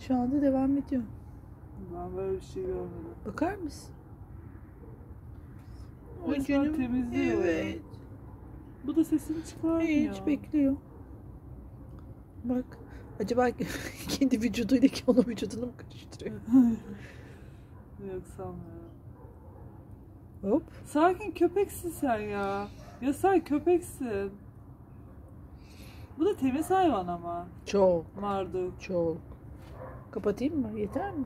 Şu anda devam ediyor. Ben böyle bir şey görmedim. Bakar mısın? Resmen temizliyor. Evet. Bu da sesini çıkarmıyor. Hiç bekliyor. Bak. Acaba kendi vücuduyla ki onun vücudunu mu karıştırıyor? Yok sanmıyorum. Hop. Sakin köpeksin sen ya. Ya sen köpeksin. Bu da temiz hayvan ama. Çok. Marduk. Çok. Kapatayım mı? Yeter mi?